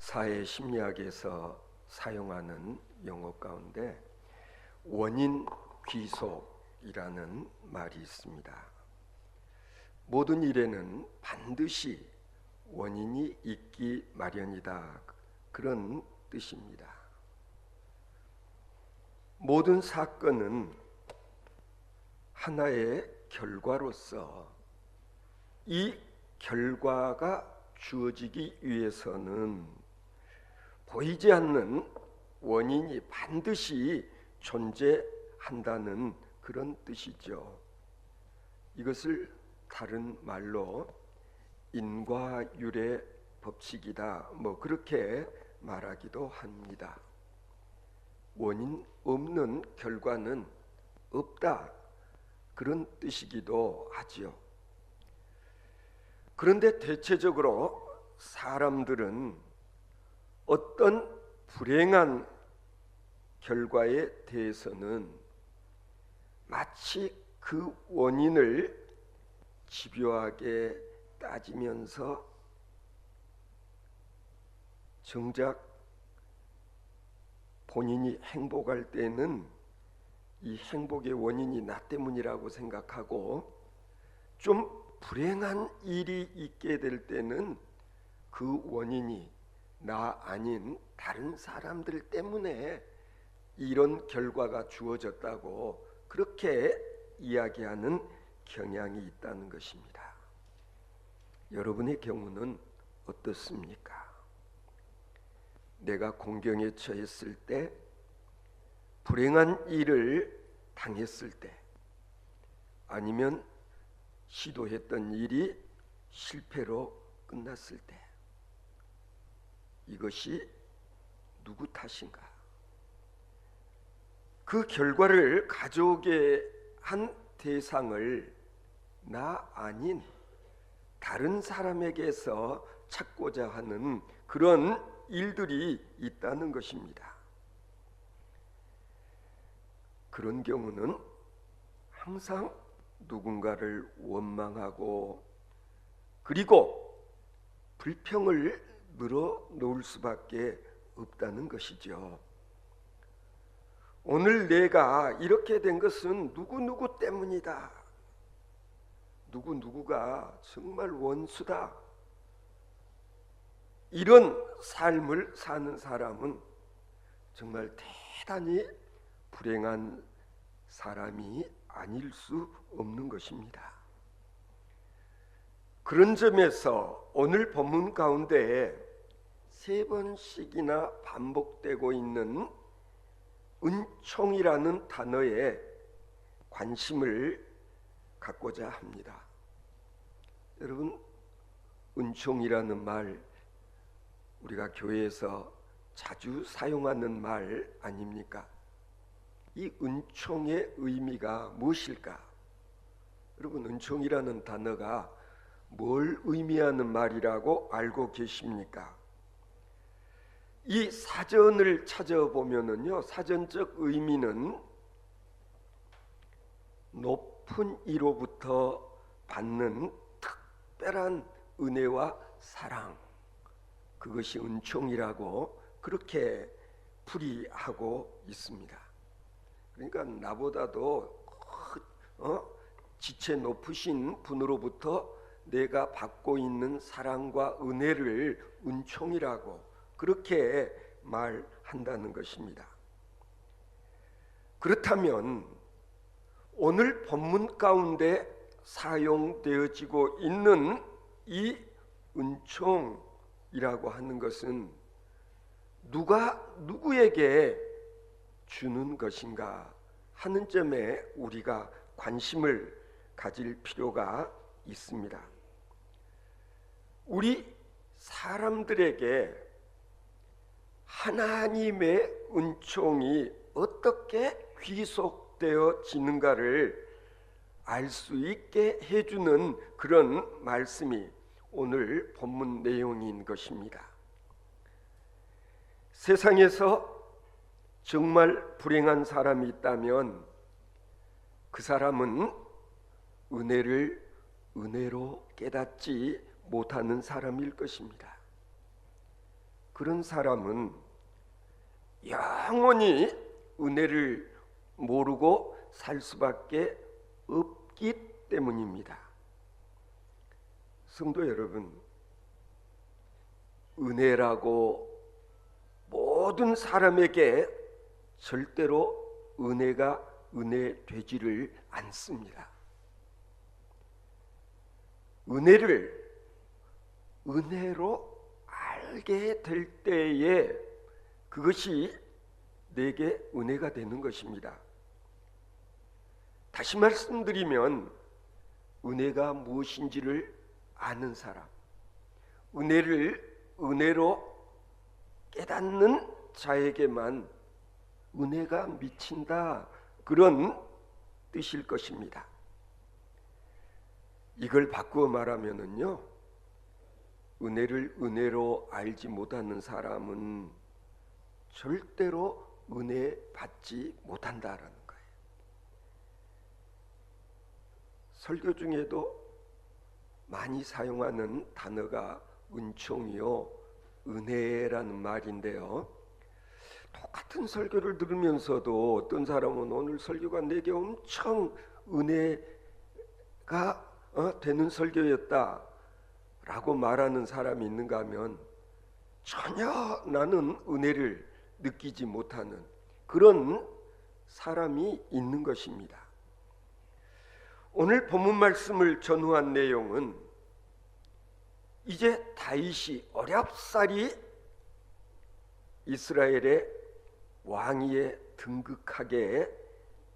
사회 심리학에서 사용하는 용어 가운데 원인 귀속이라는 말이 있습니다. 모든 일에는 반드시 원인이 있기 마련이다, 그런 뜻입니다. 모든 사건은 하나의 결과로서 이 결과가 주어지기 위해서는 보이지 않는 원인이 반드시 존재한다는 그런 뜻이죠. 이것을 다른 말로 인과율의 법칙이다, 그렇게 말하기도 합니다. 원인 없는 결과는 없다, 그런 뜻이기도 하지요. 그런데 대체적으로 사람들은 어떤 불행한 결과에 대해서는 마치 그 원인을 집요하게 따지면서 정작 본인이 행복할 때는 이 행복의 원인이 나 때문이라고 생각하고, 좀 불행한 일이 있게 될 때는 그 원인이 나 아닌 다른 사람들 때문에 이런 결과가 주어졌다고 그렇게 이야기하는 경향이 있다는 것입니다. 여러분의 경우는 어떻습니까? 내가 공경에 처했을 때, 불행한 일을 당했을 때, 아니면 시도했던 일이 실패로 끝났을 때, 이것이 누구 탓인가? 그 결과를 가져오게 한 대상을 나 아닌 다른 사람에게서 찾고자 하는 그런 일들이 있다는 것입니다. 그런 경우는 항상 누군가를 원망하고, 그리고 불평을 늘어놓을 수밖에 없다는 것이죠. 오늘 내가 이렇게 된 것은 누구누구 때문이다. 누구누구가 정말 원수다. 이런 삶을 사는 사람은 정말 대단히 불행한 사람이 아닐 수 없는 것입니다. 그런 점에서 오늘 본문 가운데 3번씩이나 반복되고 있는 은총이라는 단어에 관심을 갖고자 합니다. 여러분, 은총이라는 말, 우리가 교회에서 자주 사용하는 말 아닙니까? 이 은총의 의미가 무엇일까? 여러분, 은총이라는 단어가 뭘 의미하는 말이라고 알고 계십니까? 이 사전을 찾아보면은요, 사전적 의미는 높은 이로부터 받는 특별한 은혜와 사랑, 그것이 은총이라고 그렇게 풀이하고 있습니다. 그러니까 나보다도 지체 높으신 분으로부터 내가 받고 있는 사랑과 은혜를 은총이라고 그렇게 말한다는 것입니다. 그렇다면 오늘 본문 가운데 사용되어지고 있는 이 은총이라고 하는 것은 누가 누구에게 주는 것인가 하는 점에 우리가 관심을 가질 필요가 있습니다. 우리 사람들에게 하나님의 은총이 어떻게 귀속되어지는가를 알 수 있게 해주는 그런 말씀이 오늘 본문 내용인 것입니다. 세상에서 정말 불행한 사람이 있다면 그 사람은 은혜를 은혜로 깨닫지 못하는 사람일 것입니다. 그런 사람은 영원히 은혜를 모르고 살 수밖에 없기 때문입니다. 성도 여러분, 은혜라고 모든 사람에게 절대로 은혜가 은혜 되지를 않습니다. 은혜를 은혜로 알게 될 때에 그것이 내게 은혜가 되는 것입니다. 다시 말씀드리면 은혜가 무엇인지를 아는 사람, 은혜를 은혜로 깨닫는 자에게만 은혜가 미친다, 그런 뜻일 것입니다. 이걸 바꾸어 말하면은요, 은혜를 은혜로 알지 못하는 사람은 절대로 은혜 받지 못한다라는 거예요. 설교 중에도 많이 사용하는 단어가 은총이요, 은혜라는 말인데요, 똑같은 설교를 들으면서도 어떤 사람은 오늘 설교가 내게 엄청 은혜가 되는 설교였다 라고 말하는 사람이 있는가 하면 전혀 나는 은혜를 느끼지 못하는 그런 사람이 있는 것입니다. 오늘 본문 말씀을 전후한 내용은 이제 다윗이 어렵사리 이스라엘의 왕위에 등극하게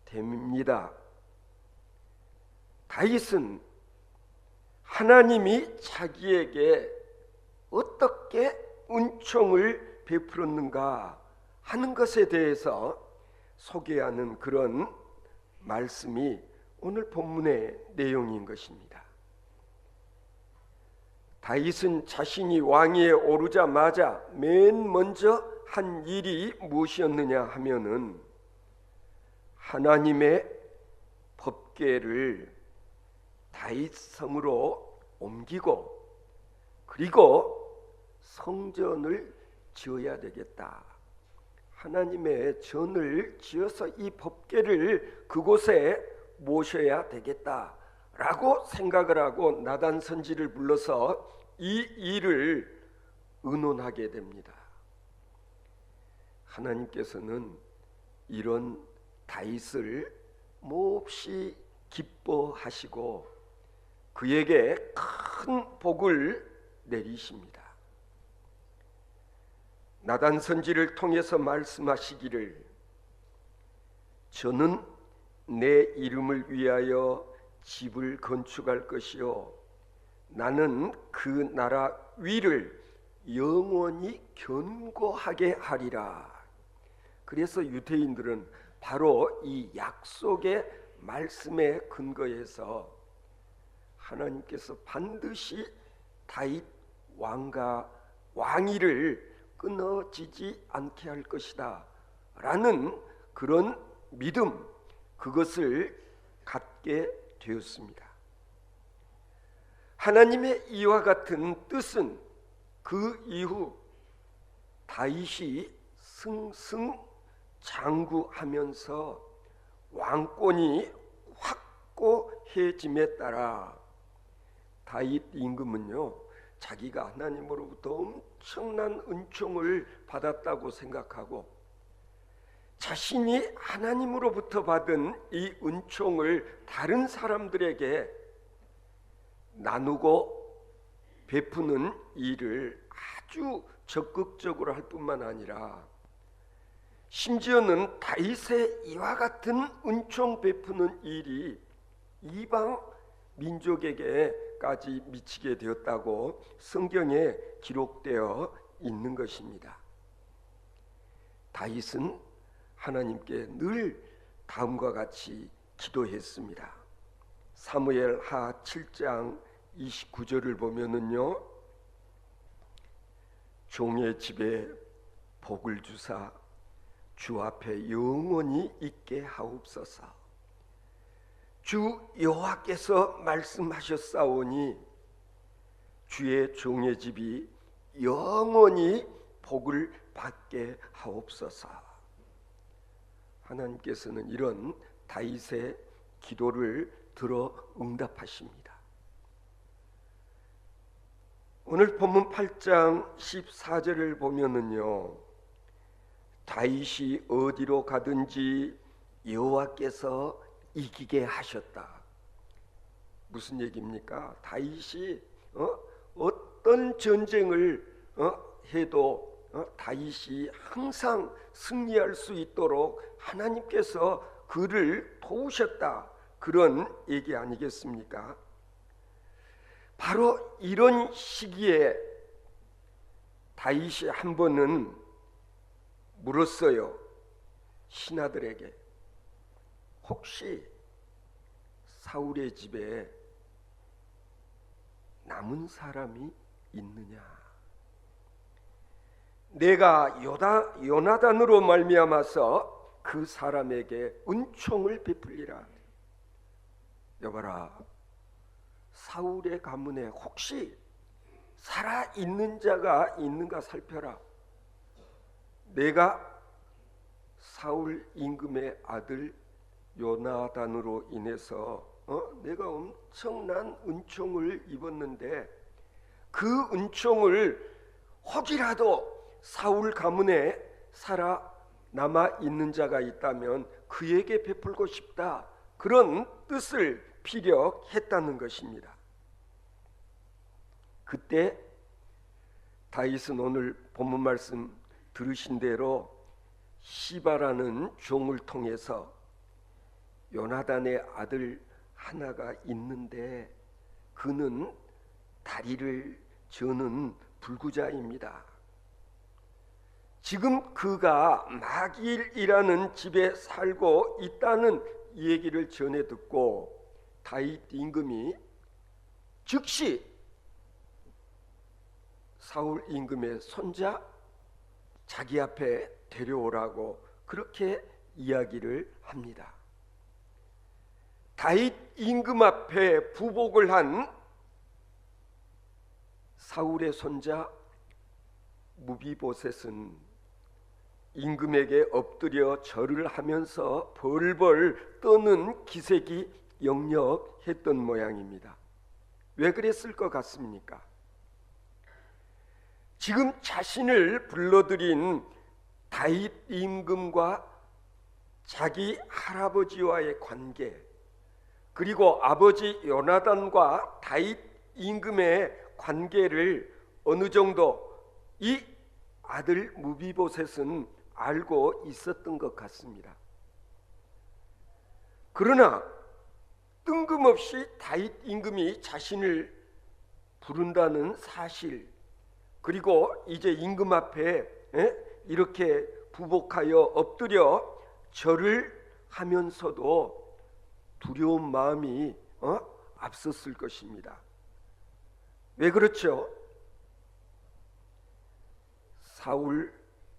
됩니다. 다윗은 하나님이 자기에게 어떻게 은총을 베풀었는가 하는 것에 대해서 소개하는 그런 말씀이 오늘 본문의 내용인 것입니다. 다윗은 자신이 왕위에 오르자마자 맨 먼저 한 일이 무엇이었느냐 하면은 하나님의 법궤를 다윗 성으로 옮기고 그리고 성전을 지어야 되겠다. 하나님의 전을 지어서 이 법궤를 그곳에 모셔야 되겠다라고 생각을 하고 나단 선지를 불러서 이 일을 의논하게 됩니다. 하나님께서는 이런 다윗을 몹시 기뻐하시고 그에게 큰 복을 내리십니다. 나단 선지를 통해서 말씀하시기를 저는 내 이름을 위하여 집을 건축할 것이요 나는 그 나라 위를 영원히 견고하게 하리라. 그래서 유대인들은 바로 이 약속의 말씀에 근거해서 하나님께서 반드시 다윗 왕과 왕위를 끊어지지 않게 할 것이다 라는 그런 믿음, 그것을 갖게 되었습니다. 하나님의 이와 같은 뜻은 그 이후 다윗이 승승장구하면서 왕권이 확고해짐에 따라 다윗 임금은요, 자기가 하나님으로부터 엄청난 은총을 받았다고 생각하고 자신이 하나님으로부터 받은 이 은총을 다른 사람들에게 나누고 베푸는 일을 아주 적극적으로 할 뿐만 아니라 심지어는 다윗의 이와 같은 은총 베푸는 일이 이방 민족에게까지 미치게 되었다고 성경에 기록되어 있는 것입니다. 다윗은 하나님께 늘 다음과 같이 기도했습니다. 사무엘 하 7장 29절을 보면은요, 종의 집에 복을 주사 주 앞에 영원히 있게 하옵소서. 주 여호와께서 말씀하셨사오니 주의 종의 집이 영원히 복을 받게 하옵소서. 하나님께서는 이런 다윗의 기도를 들어 응답하십니다. 오늘 본문 8장 14절을 보면은요, 다윗이 어디로 가든지 여호와께서 이기게 하셨다. 무슨 얘기입니까? 다윗이 어떤 전쟁을 해도 다윗이 항상 승리할 수 있도록 하나님께서 그를 도우셨다, 그런 얘기 아니겠습니까? 바로 이런 시기에 다윗이 한 번은 물었어요. 신하들에게, 혹시 사울의 집에 남은 사람이 있느냐? 내가 요나단으로 말미암아서 그 사람에게 은총을 베풀리라. 여봐라, 사울의 가문에 혹시 살아있는 자가 있는가 살펴라. 내가 사울 임금의 아들 요나단으로 인해서 내가 엄청난 은총을 입었는데, 그 은총을 혹이라도 사울 가문에 살아남아 있는 자가 있다면 그에게 베풀고 싶다, 그런 뜻을 피력했다는 것입니다. 그때 다윗은 오늘 본문 말씀 들으신 대로 시바라는 종을 통해서 요나단의 아들 하나가 있는데 그는 다리를 저는 불구자입니다. 지금 그가 마길이라는 집에 살고 있다는 얘기를 전해 듣고 다윗 임금이 즉시 사울 임금의 손자 자기 앞에 데려오라고 그렇게 이야기를 합니다. 다윗 임금 앞에 부복을 한 사울의 손자 무비보셋은 임금에게 엎드려 절을 하면서 벌벌 떠는 기색이 역력했던 모양입니다. 왜 그랬을 것 같습니까? 지금 자신을 불러들인 다윗 임금과 자기 할아버지와의 관계, 그리고 아버지 요나단과 다윗 임금의 관계를 어느 정도 이 아들 무비보셋은 알고 있었던 것 같습니다. 그러나 뜬금없이 다윗 임금이 자신을 부른다는 사실, 그리고 이제 임금 앞에 이렇게 부복하여 엎드려 절을 하면서도 두려운 마음이 앞섰을 것입니다. 왜 그렇죠? 사울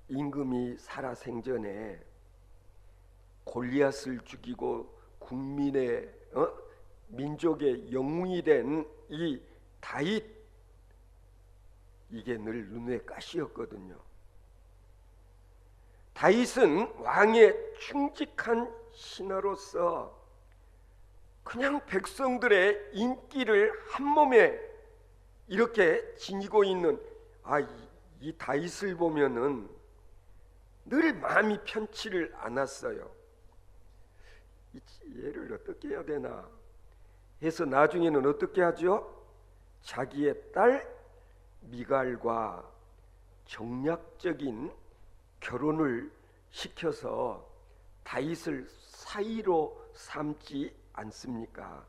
임금이 살아생전에 골리앗을 죽이고 국민의 민족의 영웅이 된 이 다윗, 이게 늘 눈에 가시였거든요. 다윗은 왕의 충직한 신하로서 그냥 백성들의 인기를 한 몸에 이렇게 지니고 있는 이 다윗을 보면은 늘 마음이 편치를 않았어요. 얘를 어떻게 해야 되나 해서 나중에는 어떻게 하죠? 자기의 딸 미갈과 정략적인 결혼을 시켜서 다윗을 사위로 삼지 않습니까?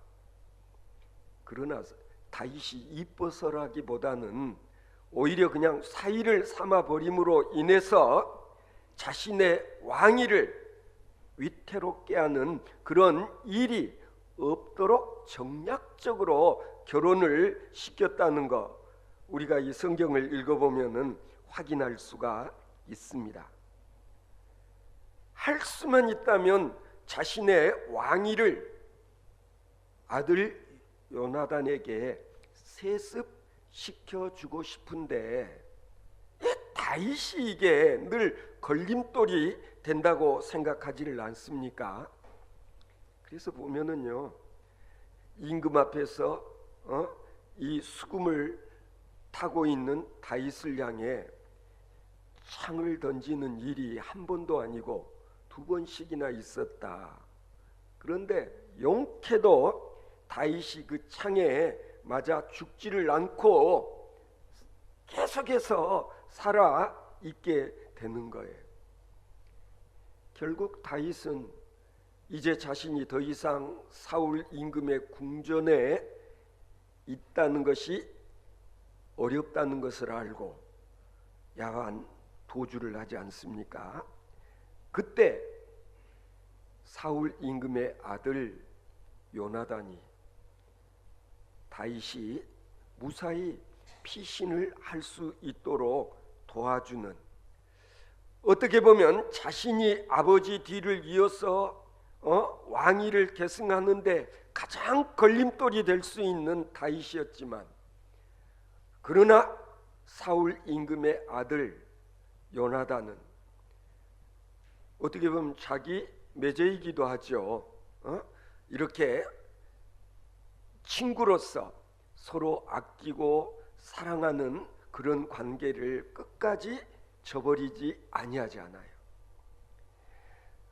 그러나 다윗이 이뻐서라기보다는 오히려 그냥 사위를 삼아버림으로 인해서 자신의 왕위를 위태롭게 하는 그런 일이 없도록 정략적으로 결혼을 시켰다는 것, 우리가 이 성경을 읽어보면은 확인할 수가 있습니다. 할 수만 있다면 자신의 왕위를 아들 요나단에게 세습시켜주고 싶은데 다윗이 이게 늘 걸림돌이 된다고 생각하지를 않습니까? 그래서 보면은요, 임금 앞에서 이 수금을 타고 있는 다윗을 향해 창을 던지는 일이 한 번도 아니고 두 번씩이나 있었다. 그런데 용케도 다윗이 그 창에 맞아 죽지를 않고 계속해서 살아 있게 되는 거예요. 결국 다윗은 이제 자신이 더 이상 사울 임금의 궁전에 있다는 것이 어렵다는 것을 알고 야간 도주를 하지 않습니까? 그때 사울 임금의 아들 요나단이 다윗이 무사히 피신을 할 수 있도록 도와주는, 어떻게 보면 자신이 아버지 뒤를 이어서 왕위를 계승하는데 가장 걸림돌이 될 수 있는 다윗이었지만, 그러나 사울 임금의 아들 요나단은 어떻게 보면 자기 매제이기도 하죠. 이렇게 친구로서 서로 아끼고 사랑하는 그런 관계를 끝까지 저버리지 아니하지 않아요.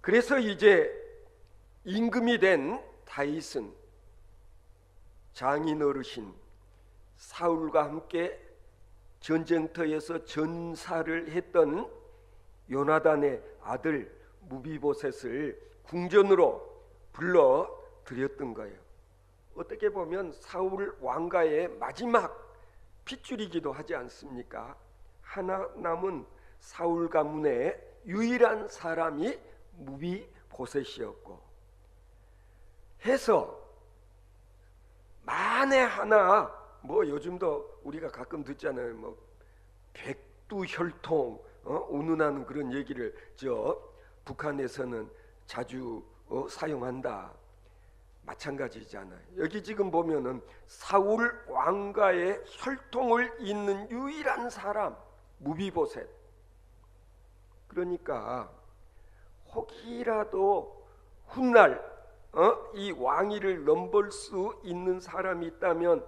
그래서 이제 임금이 된 다윗은 장인 어르신 사울과 함께 전쟁터에서 전사를 했던 요나단의 아들 무비보셋을 궁전으로 불러 들였던 거예요. 어떻게 보면 사울 왕가의 마지막 핏줄이기도 하지 않습니까? 하나 남은 사울 가문의 유일한 사람이 무비보셋이었고, 해서 만에 하나 요즘도 우리가 가끔 듣잖아요. 백두혈통 운운하는 그런 얘기를 북한에서는 자주 사용한다. 마찬가지잖아요. 여기 지금 보면은 사울 왕가의 혈통을 잇는 유일한 사람 무비보셋. 그러니까 혹이라도 훗날 이 왕위를 넘볼 수 있는 사람이 있다면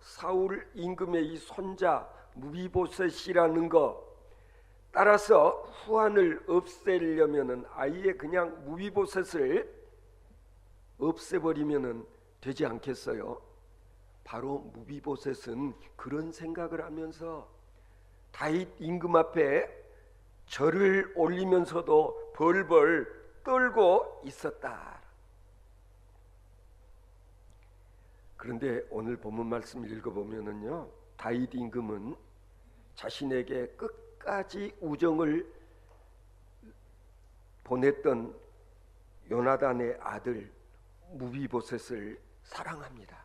사울 임금의 이 손자 무비보셋이라는 거. 따라서 후환을 없애려면은 아예 그냥 무비보셋을 없애버리면은 되지 않겠어요? 바로 무비보셋은 그런 생각을 하면서 다윗 임금 앞에 절을 올리면서도 벌벌 떨고 있었다. 그런데 오늘 본문 말씀 읽어보면은요, 다윗 임금은 자신에게 끝까지 우정을 보냈던 요나단의 아들 무비보셋을 사랑합니다.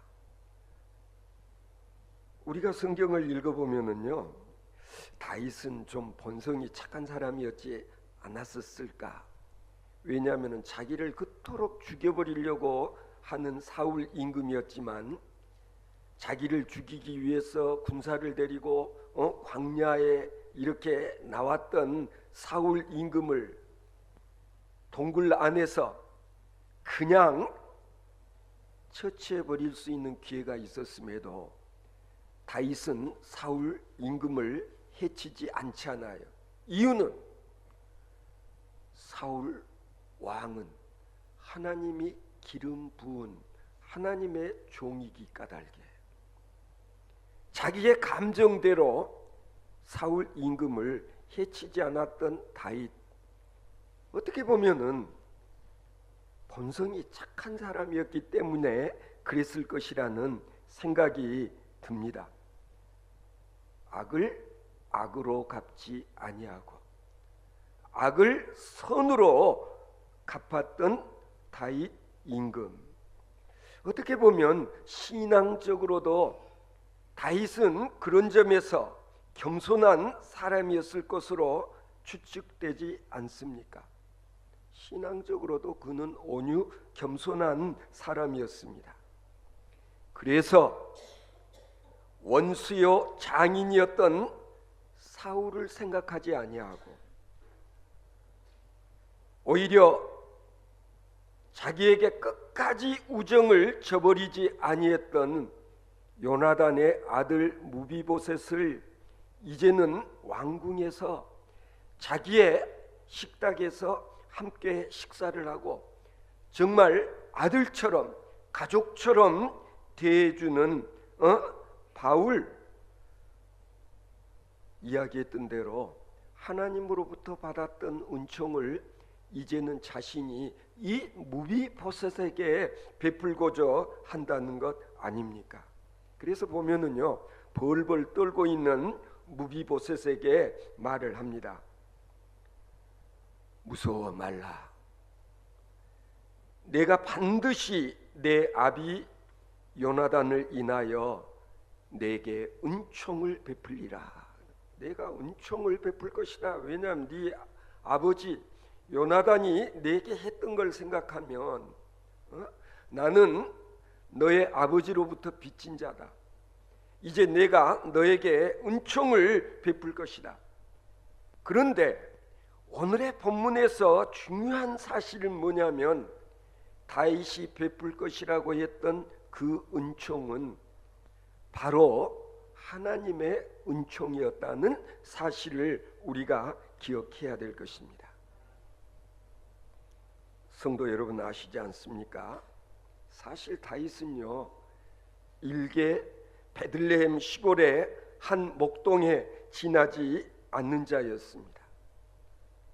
우리가 성경을 읽어보면은요, 다윗은 좀 본성이 착한 사람이었지 않았었을까? 왜냐하면 자기를 그토록 죽여버리려고 하는 사울 임금이었지만, 자기를 죽이기 위해서 군사를 데리고 광야에 이렇게 나왔던 사울 임금을 동굴 안에서 그냥 처치해 버릴 수 있는 기회가 있었음에도 다윗은 사울 임금을 해치지 않지 않아요. 이유는 사울 왕은 하나님이 기름 부은 하나님의 종이기 까닭에 자기의 감정대로 사울 임금을 해치지 않았던 다윗, 어떻게 보면은 본성이 착한 사람이었기 때문에 그랬을 것이라는 생각이 듭니다. 악을 악으로 갚지 아니하고 악을 선으로 갚았던 다윗 임금. 어떻게 보면 신앙적으로도 다윗은 그런 점에서 겸손한 사람이었을 것으로 추측되지 않습니까? 신앙적으로도 그는 온유 겸손한 사람이었습니다. 그래서 원수요 장인이었던 사울을 생각하지 아니하고 오히려 자기에게 끝까지 우정을 저버리지 아니했던 요나단의 아들 무비보셋을 이제는 왕궁에서 자기의 식탁에서 함께 식사를 하고 정말 아들처럼 가족처럼 대해주는 바울, 이야기했던 대로 하나님으로부터 받았던 은총을 이제는 자신이 이 무비보셋에게 베풀고자 한다는 것 아닙니까? 그래서 보면은요, 벌벌 떨고 있는 무비보셋에게 말을 합니다. 무서워 말라. 내가 반드시 내 아비 요나단을 인하여 내게 은총을 베풀리라. 내가 은총을 베풀 것이다. 왜냐하면 네 아버지 요나단이 내게 했던 걸 생각하면 나는 너의 아버지로부터 빚진 자다. 이제 내가 너에게 은총을 베풀 것이다. 그런데 오늘의 본문에서 중요한 사실은 뭐냐면 다윗이 베풀 것이라고 했던 그 은총은 바로 하나님의 은총이었다는 사실을 우리가 기억해야 될 것입니다. 성도 여러분 아시지 않습니까? 사실 다윗은요, 일개 베들레헴 시골의 한 목동에 지나지 않는 자였습니다.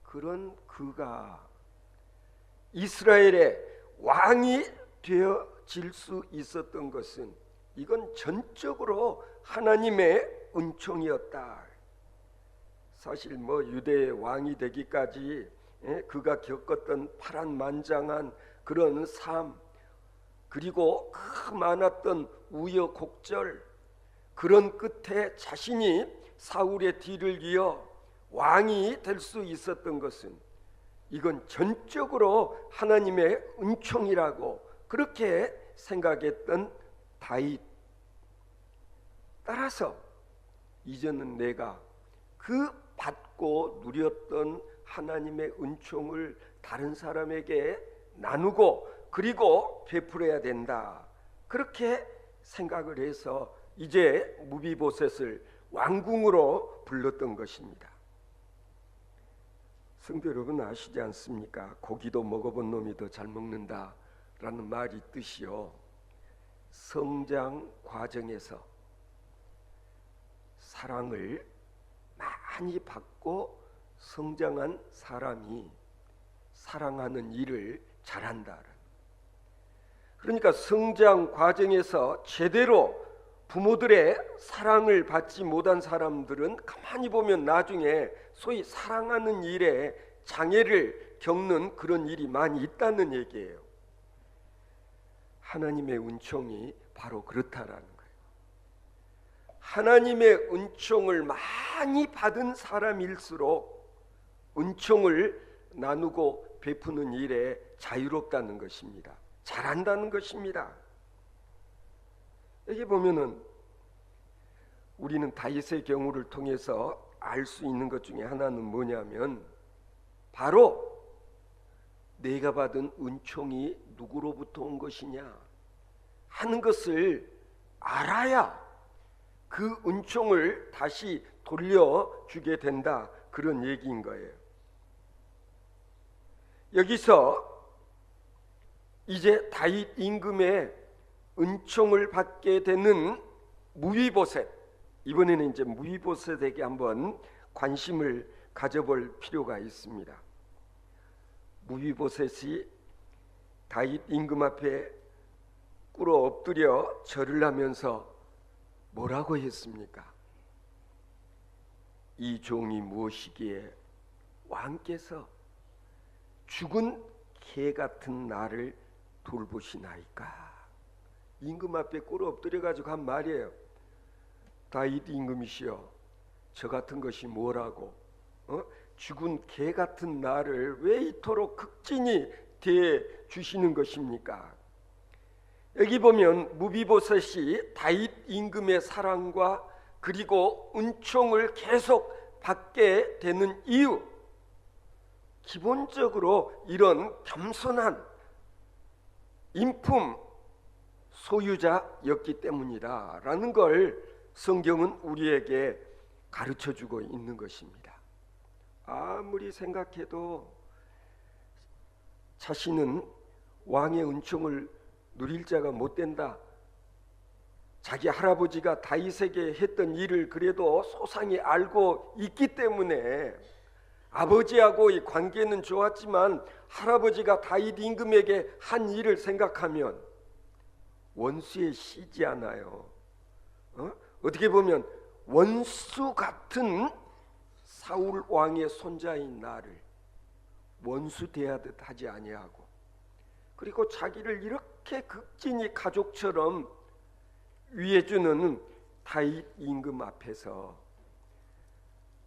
그런 그가 이스라엘의 왕이 되어질 수 있었던 것은 이건 전적으로 하나님의 은총이었다. 사실 유대의 왕이 되기까지 그가 겪었던 파란만장한 그런 삶, 그리고 많았던 우여곡절, 그런 끝에 자신이 사울의 뒤를 이어 왕이 될 수 있었던 것은 이건 전적으로 하나님의 은총이라고 그렇게 생각했던 다윗. 따라서 이제는 내가 그 받고 누렸던 하나님의 은총을 다른 사람에게 나누고 그리고 베풀어야 된다. 그렇게 생각을 해서 이제 무비보셋을 왕궁으로 불렀던 것입니다. 성도 여러분 아시지 않습니까? 고기도 먹어본 놈이 더 잘 먹는다 라는 말이 뜻이요, 성장 과정에서 사랑을 많이 받고 성장한 사람이 사랑하는 일을 잘한다. 그러니까 성장 과정에서 제대로 부모들의 사랑을 받지 못한 사람들은 가만히 보면 나중에 소위 사랑하는 일에 장애를 겪는 그런 일이 많이 있다는 얘기예요. 하나님의 은총이 바로 그렇다라는 거예요. 하나님의 은총을 많이 받은 사람일수록 은총을 나누고 베푸는 일에 자유롭다는 것입니다. 잘한다는 것입니다. 여기 보면은 우리는 다윗의 경우를 통해서 알 수 있는 것 중에 하나는 뭐냐면 바로 내가 받은 은총이 누구로부터 온 것이냐 하는 것을 알아야 그 은총을 다시 돌려주게 된다, 그런 얘기인 거예요. 여기서 이제 다윗 임금의 은총을 받게 되는 무비보셋, 이번에는 이제 무비보셋에게 한번 관심을 가져볼 필요가 있습니다. 무비보셋이 다윗 임금 앞에 꿇어 엎드려 절을 하면서 뭐라고 했습니까? 이 종이 무엇이기에 왕께서 죽은 개 같은 나를 돌보시나이까? 임금 앞에 꿇어 엎드려 가지고 한 말이에요. 다윗 임금이시여, 저 같은 것이 뭐라고 죽은 개 같은 나를 왜 이토록 극진히 대해 주시는 것입니까? 여기 보면 무비보셋이 다윗 임금의 사랑과 그리고 은총을 계속 받게 되는 이유, 기본적으로 이런 겸손한 인품 소유자였기 때문이다라는 걸 성경은 우리에게 가르쳐주고 있는 것입니다. 아무리 생각해도 자신은 왕의 은총을 누릴 자가 못 된다, 자기 할아버지가 다윗에게 했던 일을 그래도 소상히 알고 있기 때문에 아버지하고의 관계는 좋았지만 할아버지가 다윗 임금에게 한 일을 생각하면 원수에 시지 않아요. 어떻게 보면 원수 같은 사울 왕의 손자인 나를 원수 대하듯 하지 아니하고, 그리고 자기를 이렇게 극진히 가족처럼 위해주는 다윗 임금 앞에서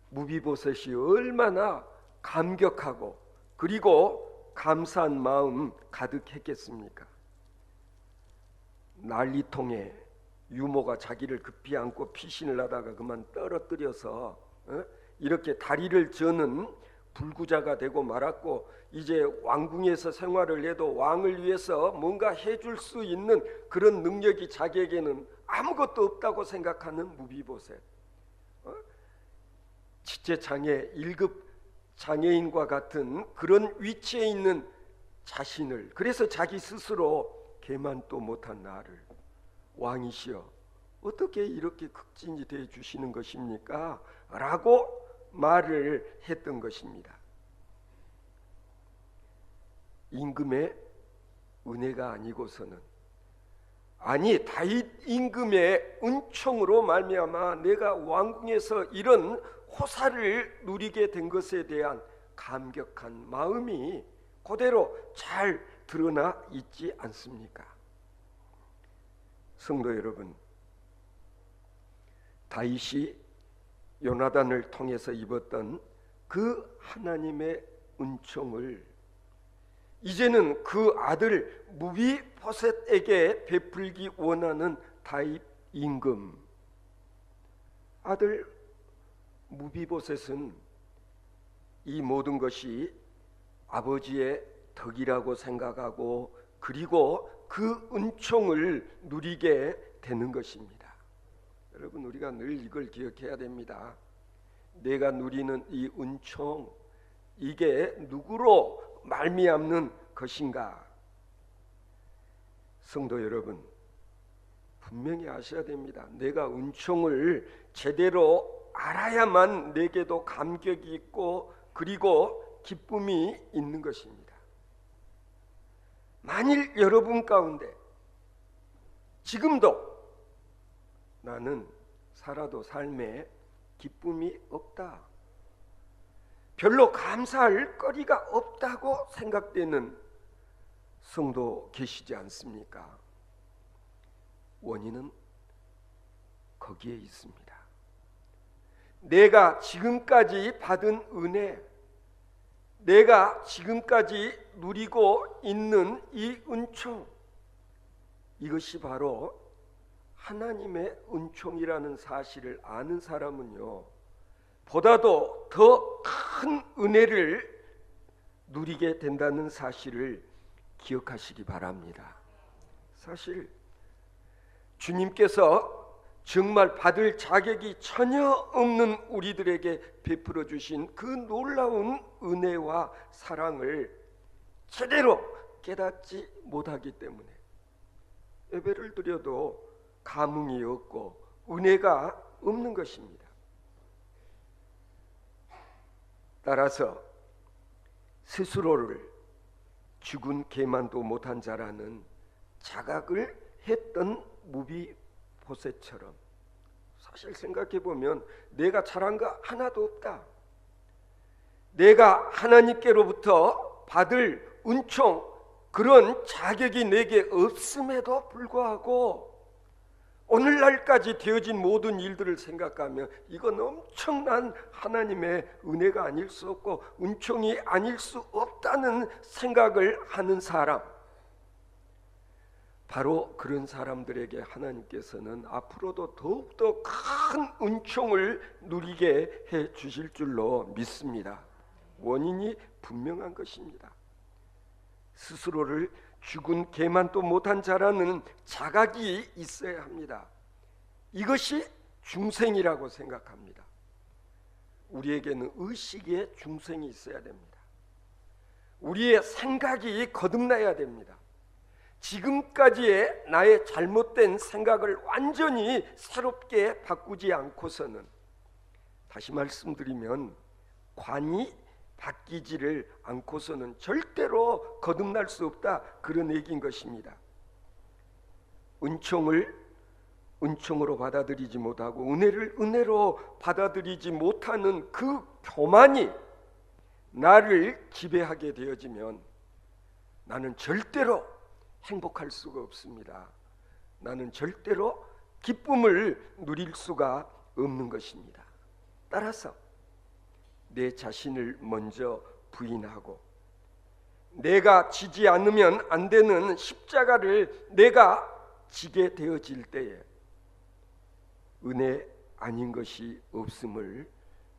무비보셋이 얼마나 감격하고 그리고 감사한 마음 가득했겠습니까? 난리통에 유모가 자기를 급히 안고 피신을 하다가 그만 떨어뜨려서 이렇게 다리를 저는 불구자가 되고 말았고, 이제 왕궁에서 생활을 해도 왕을 위해서 뭔가 해줄 수 있는 그런 능력이 자기에게는 아무것도 없다고 생각하는 무비보셋, 지체장애 1급 장애인과 같은 그런 위치에 있는 자신을, 그래서 자기 스스로 개만도 못한 나를 왕이시여 어떻게 이렇게 극진히 대해 주시는 것입니까? 라고 말을 했던 것입니다. 임금의 은혜가 아니고서는, 아니 다윗 임금의 은총으로 말미암아 내가 왕궁에서 이런 호사를 누리게 된 것에 대한 감격한 마음이 그대로 잘 드러나 있지 않습니까? 성도 여러분, 다윗이 요나단을 통해서 입었던 그 하나님의 은총을 이제는 그 아들 무비보셋에게 베풀기 원하는 다윗 임금. 아들 무비보셋은 이 모든 것이 아버지의 덕이라고 생각하고 그리고 그 은총을 누리게 되는 것입니다. 여러분, 우리가 늘 이걸 기억해야 됩니다. 내가 누리는 이 은총, 이게 누구로 말미암는 것인가? 성도 여러분, 분명히 아셔야 됩니다. 내가 은총을 제대로 알아야만 내게도 감격이 있고 그리고 기쁨이 있는 것입니다. 만일 여러분 가운데 지금도 나는 살아도 삶에 기쁨이 없다, 별로 감사할 거리가 없다고 생각되는 성도 계시지 않습니까? 원인은 거기에 있습니다. 내가 지금까지 받은 은혜, 내가 지금까지 누리고 있는 이 은총, 이것이 바로 하나님의 은총이라는 사실을 아는 사람은요, 보다도 더 큰 은혜를 누리게 된다는 사실을 기억하시기 바랍니다. 사실 주님께서 정말 받을 자격이 전혀 없는 우리들에게 베풀어 주신 그 놀라운 은혜와 사랑을 제대로 깨닫지 못하기 때문에 예배를 드려도 감흥이 없고 은혜가 없는 것입니다. 따라서 스스로를 죽은 개만도 못한 자라는 자각을 했던 무비보셋처럼, 사실 생각해보면 내가 잘한 거 하나도 없다, 내가 하나님께로부터 받을 은총, 그런 자격이 내게 없음에도 불구하고 오늘날까지 되어진 모든 일들을 생각하면 이건 엄청난 하나님의 은혜가 아닐 수 없고 은총이 아닐 수 없다는 생각을 하는 사람, 바로 그런 사람들에게 하나님께서는 앞으로도 더욱더 큰 은총을 누리게 해 주실 줄로 믿습니다. 원인이 분명한 것입니다. 스스로를 죽은 개만도 못한 자라는 자각이 있어야 합니다. 이것이 중생이라고 생각합니다. 우리에게는 의식의 중생이 있어야 됩니다. 우리의 생각이 거듭나야 됩니다. 지금까지의 나의 잘못된 생각을 완전히 새롭게 바꾸지 않고서는, 다시 말씀드리면 관이 바뀌지를 않고서는 절대로 거듭날 수 없다, 그런 얘기인 것입니다. 은총으로 받아들이지 못하고 은혜를 은혜로 받아들이지 못하는 그 교만이 나를 지배하게 되어지면 나는 절대로 행복할 수가 없습니다. 나는 절대로 기쁨을 누릴 수가 없는 것입니다. 따라서 내 자신을 먼저 부인하고 내가 지지 않으면 안 되는 십자가를 내가 지게 되어질 때에 은혜 아닌 것이 없음을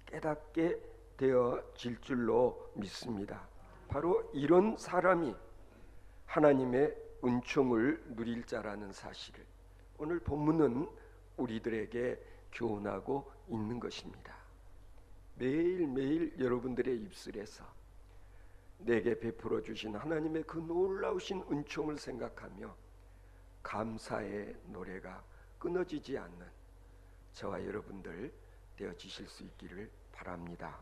깨닫게 되어질 줄로 믿습니다. 바로 이런 사람이 하나님의 은총을 누릴 자라는 사실을 오늘 본문은 우리들에게 교훈하고 있는 것입니다. 매일매일 여러분들의 입술에서 내게 베풀어 주신 하나님의 그 놀라우신 은총을 생각하며 감사의 노래가 끊어지지 않는 저와 여러분들 되어지실 수 있기를 바랍니다.